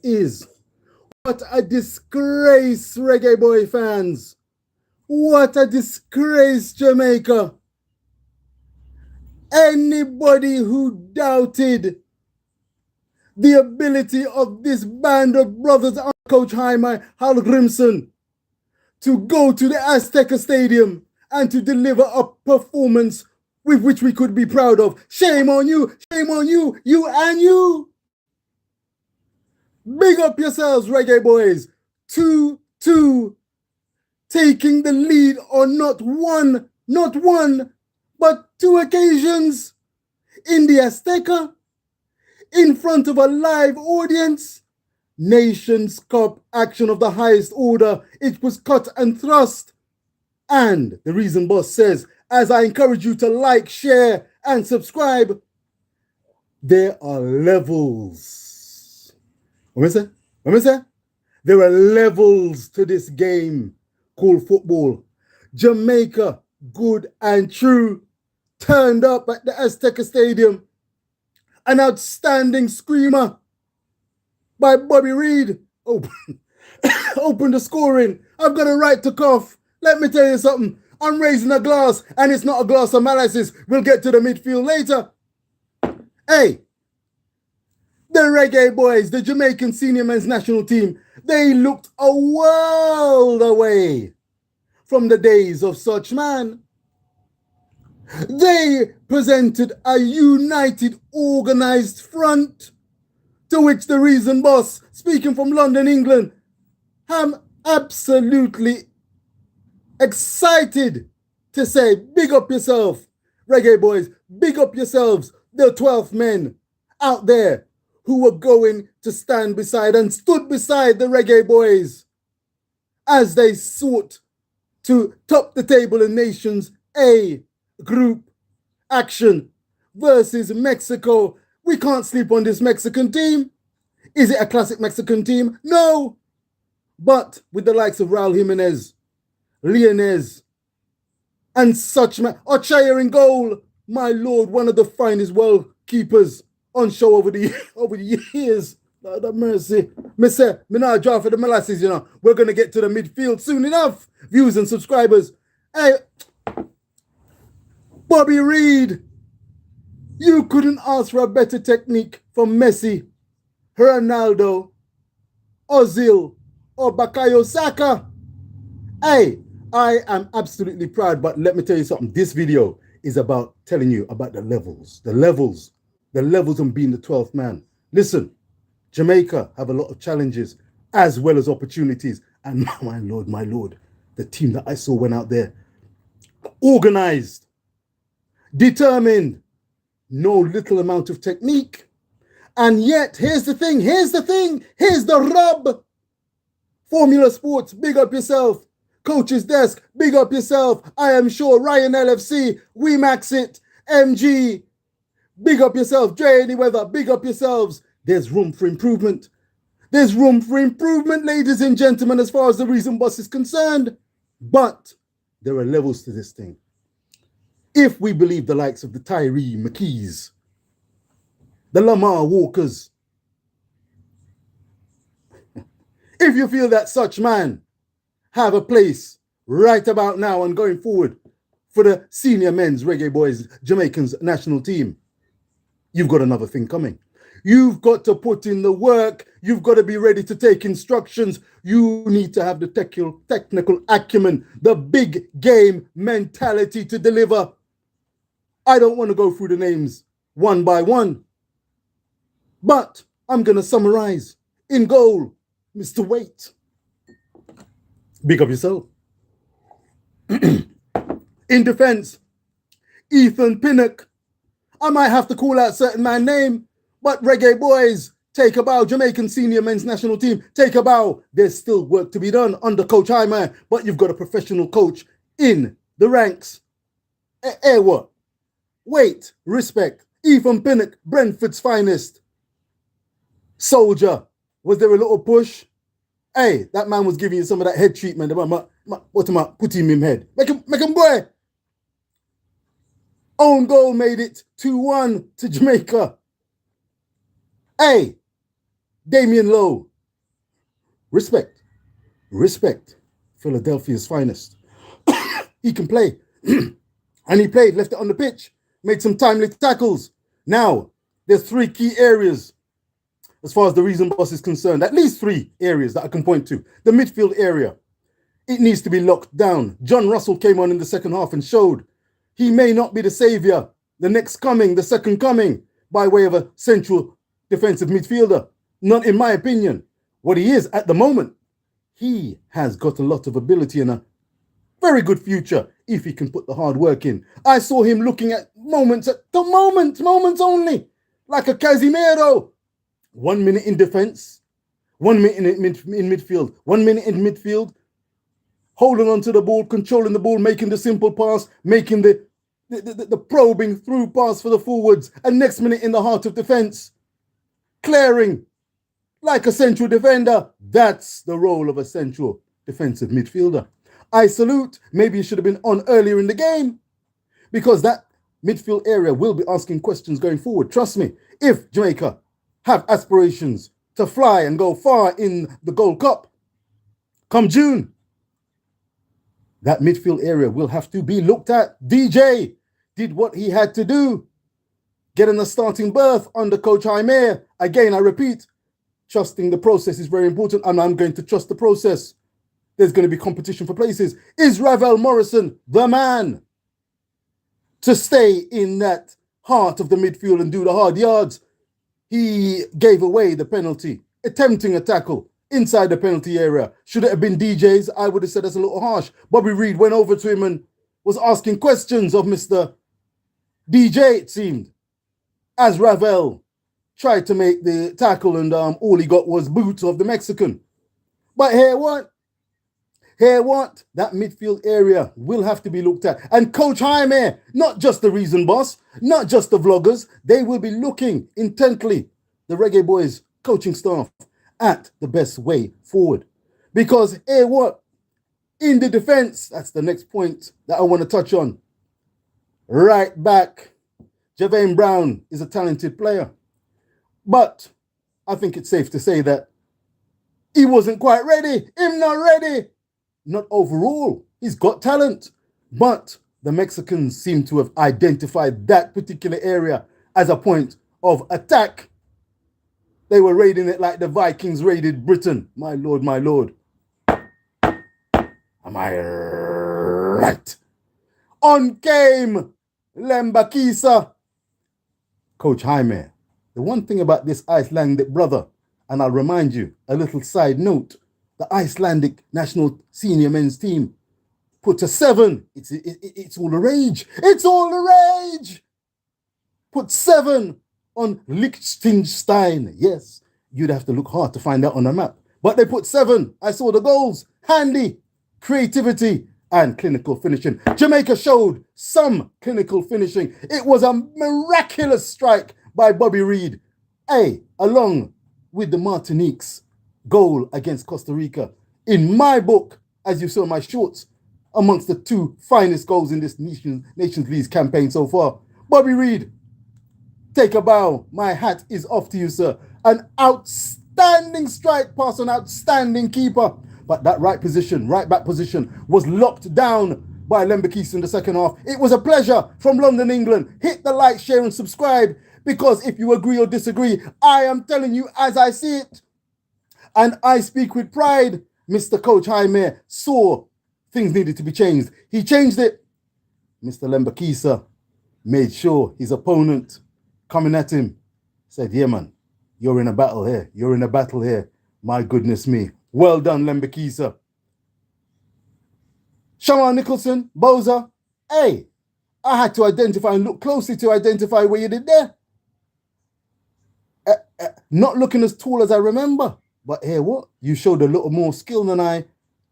is. What a disgrace, Reggae Boy fans. What a disgrace, Jamaica. Anybody who doubted the ability of this band of brothers under Coach Jaime Hallgrimson to go to the Azteca Stadium and to deliver a performance with which we could be proud of. Shame on you, you and you. Big up yourselves, Reggae Boys. 2-2, taking the lead on not one, but two occasions in the Azteca, in front of a live audience. Nations Cup action of the highest order. It was cut and thrust. And the reason boss says, as I encourage you to like, share, and subscribe, there are levels. What am I say? There are levels to this game called football. Jamaica, good and true, turned up at the Azteca Stadium. An outstanding screamer by Bobby Reid opened the scoring. I've got a right to cough. Let me tell you something. I'm raising a glass, and it's not a glass of molasses. We'll get to the midfield later. Hey, the Reggae Boys, the Jamaican senior men's national team, they looked a world away from the days of such man. They presented a united, organized front, to which the reason boss, speaking from London, England, I'm absolutely excited to say, big up yourself, Reggae Boys, big up yourselves, the 12 men out there who were going to stand beside and stood beside the Reggae Boys as they sought to top the table in Nations A group action versus Mexico. We can't sleep on this Mexican team. Is it a classic Mexican team? No. But with the likes of Raul Jimenez, Leonez, and such man, Ochaya in goal, my lord, one of the finest world keepers on show over the years. Lord have mercy. Me say, me not draw for the molasses, you know. We're going to get to the midfield soon enough. Views and subscribers. Hey, Bobby Reid, you couldn't ask for a better technique from Messi, Ronaldo, Ozil, or Bakayo Saka. Hey, I am absolutely proud, but let me tell you something. This video is about telling you about the levels on being the 12th man. Listen, Jamaica have a lot of challenges as well as opportunities. And my lord, the team that I saw went out there organized, determined, no little amount of technique. And yet, here's the rub. Formula Sports, big up yourself. Coach's Desk, big up yourself. I am sure Ryan LFC, We Max It, MG, big up yourself. Dre Anyweather, big up yourselves. There's room for improvement. There's room for improvement, ladies and gentlemen, as far as the reason boss is concerned. But there are levels to this thing. If we believe the likes of the Tyree McKees, the Lamar Walkers, if you feel that such man have a place right about now and going forward for the senior men's Reggae Boys Jamaicans national team, you've got another thing coming. You've got to put in the work. You've got to be ready to take instructions. You need to have the technical acumen, the big game mentality to deliver. I don't want to go through the names one by one, but I'm going to summarize. In goal, Mr. Waite. Big up yourself. In defense, Ethan Pinnock. I might have to call out certain man's name, but Reggae Boys, take a bow. Jamaican senior men's national team, take a bow. There's still work to be done under Coach Jaime, but you've got a professional coach in the ranks. What? Wait, respect. Ethan Pinnock, Brentford's finest. Soldier. Was there a little push? Hey, that man was giving you some of that head treatment. What am I putting him in head? Make him boy. Own goal made it 2-1 to Jamaica. Hey, Damien Lowe, Respect. Respect. Philadelphia's finest. He can play. And he played, left it on the pitch, made some timely tackles. Now, there's three key areas as far as the reason boss is concerned. At least three areas that I can point to. The midfield area. It needs to be locked down. John Russell came on in the second half and showed he may not be the saviour, the next coming, the second coming, by way of a central defensive midfielder. Not in my opinion. What he is at the moment, he has got a lot of ability and a very good future if he can put the hard work in. I saw him looking at moments only, like a Casemiro. 1 minute in defense, 1 minute in midfield, 1 minute in midfield, holding on to the ball, controlling the ball, making the simple pass, making the probing through pass for the forwards, and next minute in the heart of defense, clearing like a central defender. That's the role of a central defensive midfielder. I salute. Maybe he should have been on earlier in the game, because that midfield area will be asking questions going forward. Trust me, if Jamaica have aspirations to fly and go far in the Gold Cup come June, that midfield area will have to be looked at. DJ did what he had to do, getting a starting berth under Coach Jaime. Again, I repeat, trusting the process is very important, and I'm going to trust the process. There's going to be competition for places. Is Ravel Morrison the man to stay in that heart of the midfield and do the hard yards? He gave away the penalty, attempting a tackle inside the penalty area. Should it have been DJ's? I would have said that's a little harsh. Bobby Reid went over to him and was asking questions of Mr. DJ, it seemed, as Ravel tried to make the tackle, and all he got was boots of the Mexican. But hear what? That midfield area will have to be looked at. And Coach Jaime, not just the reason boss, not just the vloggers, they will be looking intently, the Reggae Boys coaching staff, at the best way forward. Because hear what? In the defense, that's the next point that I want to touch on. Right back, Javane Brown is a talented player. But I think it's safe to say that he wasn't quite ready. Him not ready. Not overall. He's got talent. But the Mexicans seem to have identified that particular area as a point of attack. They were raiding it like the Vikings raided Britain. My lord, my lord. Am I right? On came Lembakisa. Coach Jaime. The one thing about this Icelandic brother, and I'll remind you, a little side note, the Icelandic national senior men's team put a 7. It's all the rage. It's all the rage. Put 7 on Liechtenstein. Yes, you'd have to look hard to find that on a map. But they put 7. I saw the goals. Handy, creativity, and clinical finishing. Jamaica showed some clinical finishing. It was a miraculous strike by Bobby Reid. Along with the Martinique's goal against Costa Rica. In my book, as you saw in my shorts, amongst the 2 finest goals in this Nations League campaign so far. Bobby Reid, take a bow. My hat is off to you, sir. An outstanding strike pass, an outstanding keeper. But that right back position, was locked down by Lembakisa in the second half. It was a pleasure from London, England. Hit the like, share, and subscribe, because if you agree or disagree, I am telling you as I see it. And I speak with pride. Mr. Coach Jaime saw things needed to be changed. He changed it. Mr. Lembakisa made sure his opponent coming at him said, yeah, man, you're in a battle here. You're in a battle here. My goodness me. Well done, Lembakisa. Shaman Nicholson, Boza. I had to identify and look closely to identify what you did there. Not looking as tall as I remember. But hear what? You showed a little more skill than I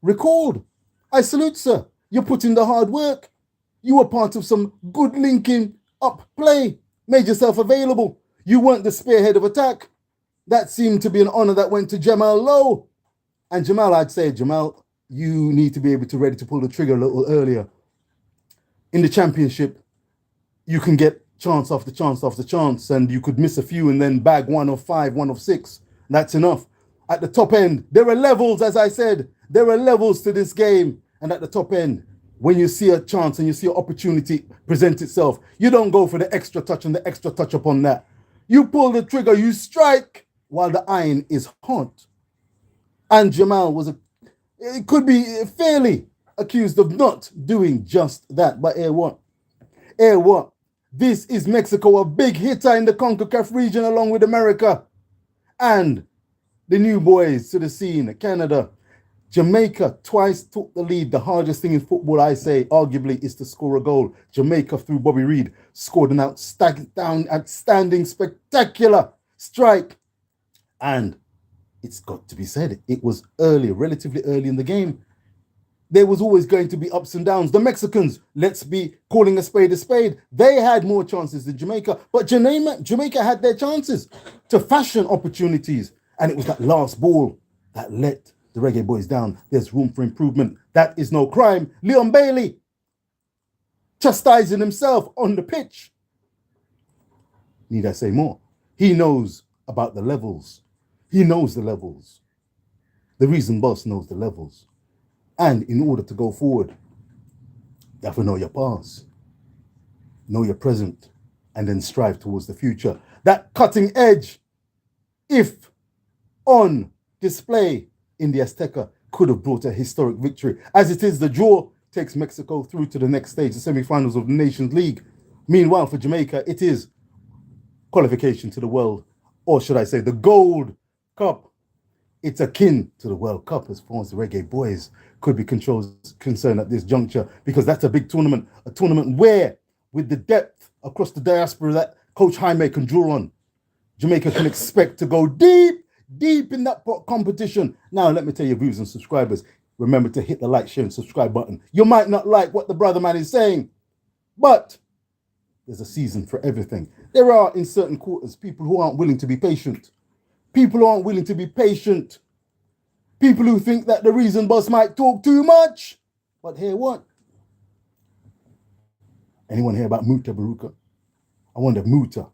recalled. I salute, sir. You put in the hard work. You were part of some good linking up play. Made yourself available. You weren't the spearhead of attack. That seemed to be an honor that went to Jamal Lowe. And Jamal, I'd say, Jamal, you need to be able to ready to pull the trigger a little earlier. In the championship, you can get chance after chance after chance, and you could miss a few and then bag 1 of 5, 1 of 6. That's enough. At the top end, there are levels, as I said, there are levels to this game. And at the top end, when you see a chance and you see an opportunity present itself, you don't go for the extra touch and the extra touch upon that. You pull the trigger, you strike while the iron is hot. And Jamal it could be fairly accused of not doing just that. But here what? Here what? This is Mexico, a big hitter in the CONCACAF region along with America. And the new boys to the scene, Canada. Jamaica twice took the lead. The hardest thing in football, I say, arguably, is to score a goal. Jamaica, through Bobby Reid, scored an outstanding, spectacular strike. And it's got to be said, it was early, relatively early in the game. There was always going to be ups and downs. The Mexicans, let's be calling a spade a spade. They had more chances than Jamaica, but Jamaica had their chances to fashion opportunities. And it was that last ball that let the Reggae Boys down. There's room for improvement. That is no crime. Leon Bailey chastising himself on the pitch. Need I say more? He knows about the levels. He knows the levels. The reason boss knows the levels. And in order to go forward, you have to know your past, know your present, and then strive towards the future. That cutting edge, if on display in the Azteca, could have brought a historic victory. As it is, the draw takes Mexico through to the next stage, the semi-finals of the Nations League. Meanwhile, for Jamaica, it is qualification to the World, or should I say the Gold Cup. It's akin to the World Cup as far as the Reggae Boys could be concerned at this juncture, because that's a big tournament, a tournament where, with the depth across the diaspora that Coach Jaime can draw on, Jamaica can expect to go deep in that competition. Now, let me tell you, viewers and subscribers, remember to hit the like, share, and subscribe button. You might not like what the brother man is saying, but there's a season for everything. There are, in certain quarters, people who aren't willing to be patient. People who aren't willing to be patient. People who think that the reason boss might talk too much. But hear what? Anyone hear about Muta Baruka? I wonder if Muta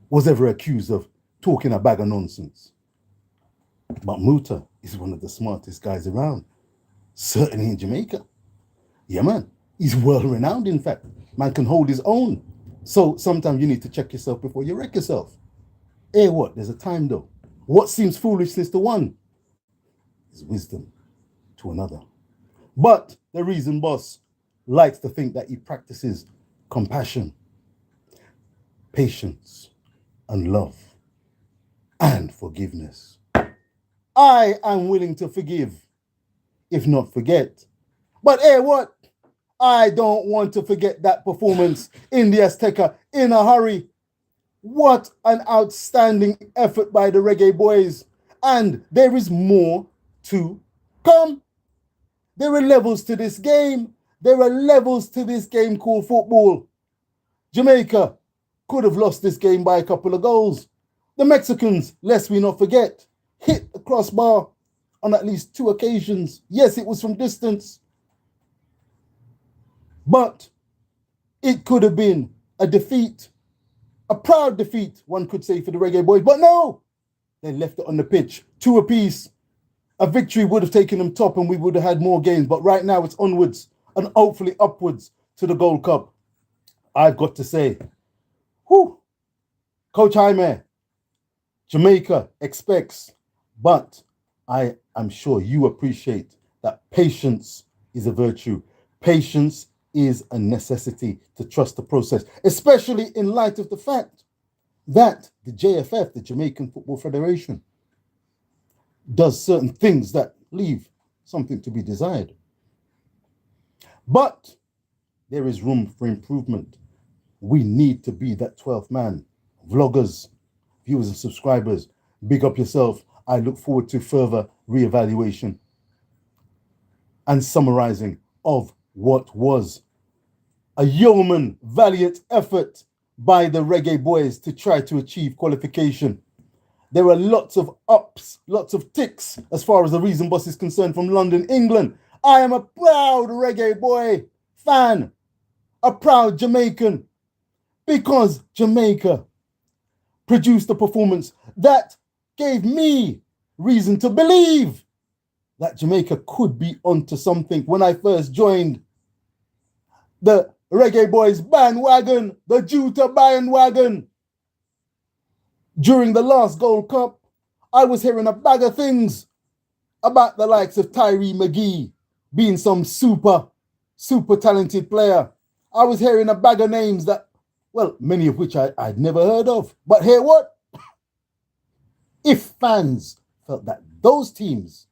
was ever accused of talking a bag of nonsense. But Muta is one of the smartest guys around, certainly in Jamaica. Yeah, man. He's well-renowned, in fact. Man can hold his own. So sometimes you need to check yourself before you wreck yourself. Hey, what? There's a time, though. What seems foolishness to one is wisdom to another. But the reason boss likes to think that he practices compassion, patience, and love, and forgiveness. I am willing to forgive, if not forget. But hey, what? I don't want to forget that performance in the Azteca in a hurry. What an outstanding effort by the Reggae Boys. And there is more to come. There are levels to this game. There are levels to this game called football. Jamaica could have lost this game by a couple of goals. The Mexicans, lest we not forget, hit the crossbar on at least 2 occasions. Yes, it was from distance. But it could have been a defeat, a proud defeat, one could say, for the Reggae Boys. But no, they left it on the pitch, 2 apiece. A victory would have taken them top and we would have had more games. But right now it's onwards and hopefully upwards to the Gold Cup. I've got to say, Coach Jaime, Jamaica expects, but I am sure you appreciate that patience is a virtue. Patience is a necessity to trust the process, especially in light of the fact that the JFF, the Jamaican Football Federation, does certain things that leave something to be desired. But there is room for improvement. We need to be that 12th man. Vloggers, viewers and subscribers, big up yourself. I look forward to further reevaluation and summarizing of what was a yeoman valiant effort by the Reggae Boys to try to achieve qualification. There are lots of ups, lots of ticks as far as the Reason Boss is concerned from London, England. I am a proud Reggae Boy fan, a proud Jamaican, because Jamaica produced a performance that gave me reason to believe that Jamaica could be onto something when I first joined the Reggae Boys bandwagon, the Juta bandwagon. During the last Gold Cup, I was hearing a bag of things about the likes of Tyree McGee being some super talented player. I was hearing a bag of names that, well, many of which I'd never heard of. But hear what? If fans felt that those teams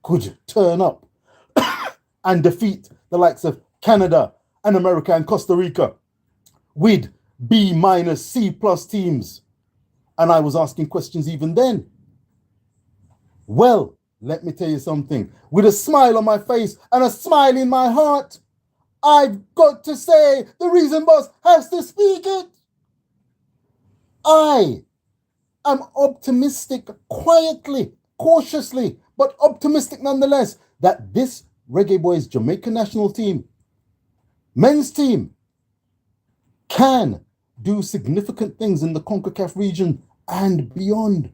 could turn up and defeat the likes of Canada and America and Costa Rica with B-, C+ teams, and I was asking questions even then. Well, let me tell you something. With a smile on my face and a smile in my heart, I've got to say the reason boss has to speak it. I am optimistic, quietly, cautiously, but optimistic nonetheless, that this Reggae Boys Jamaica national team, men's team, can do significant things in the CONCACAF region and beyond.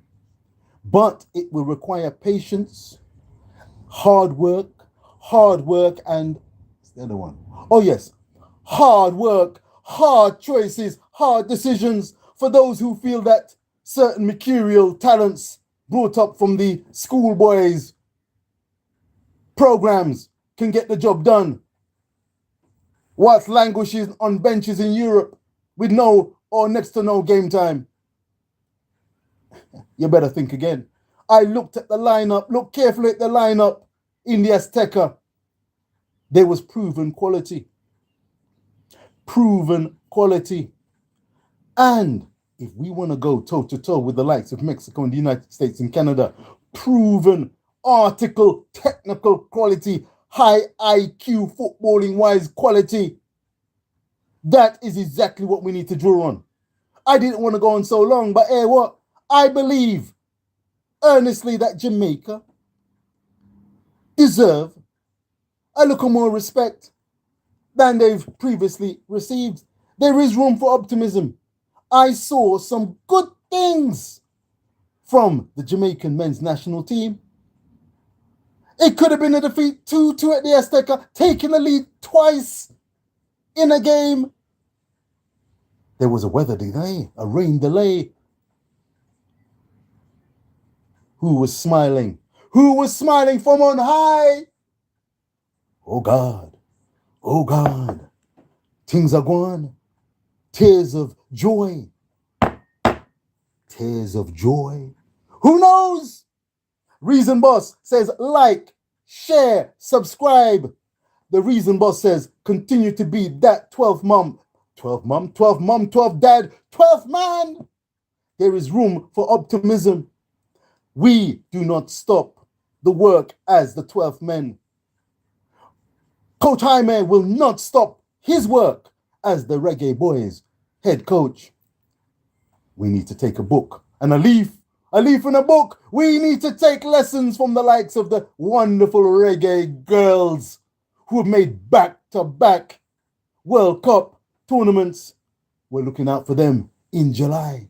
But it will require patience, hard work, and what's the other one? Oh yes, hard work, hard choices, hard decisions for those who feel that certain mercurial talents brought up from the schoolboys programs can get the job done, whilst languishing on benches in Europe with no or next to no game time. You better think again. I looked at the lineup, looked carefully at the lineup in the Azteca. There was proven quality. Proven quality. And if we want to go toe-to-toe with the likes of Mexico and the United States and Canada, proven article, technical quality, high IQ, footballing-wise quality, that is exactly what we need to draw on. I didn't want to go on so long, but hey, what? I believe earnestly that Jamaica deserve a little more respect than they've previously received. There is room for optimism. I saw some good things from the Jamaican men's national team. It could have been a defeat 2-2 at the Azteca, taking the lead twice in a game. There was a weather delay, a rain delay. Who was smiling? Who was smiling from on high? Oh God, oh God, things are gone. Tears of joy. Tears of joy. Who knows? Reason Boss says like, share, subscribe. The Reason Boss says continue to be that 12th mom, 12th dad, 12th man. There is room for optimism. We do not stop the work as the 12th men. Coach Jaime will not stop his work as the Reggae Boys head coach. We need to take a book and a leaf and a book. We need to take lessons from the likes of the wonderful reggae girls who have made back-to-back World Cup tournaments. We're looking out for them in July.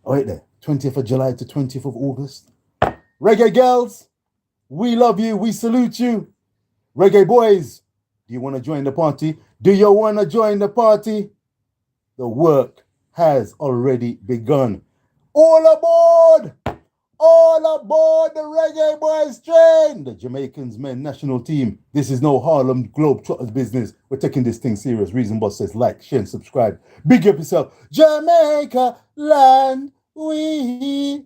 Oh, wait there. 20th of July to 20th of August. Reggae girls, we love you. We salute you. Reggae boys, do you want to join the party? Do you want to join the party? The work has already begun. All aboard! All aboard the Reggae Boys train! The Jamaicans men national team. This is no Harlem Globetrotters business. We're taking this thing serious. Reason Boss says like, share, and subscribe. Big up yourself. Jamaica land we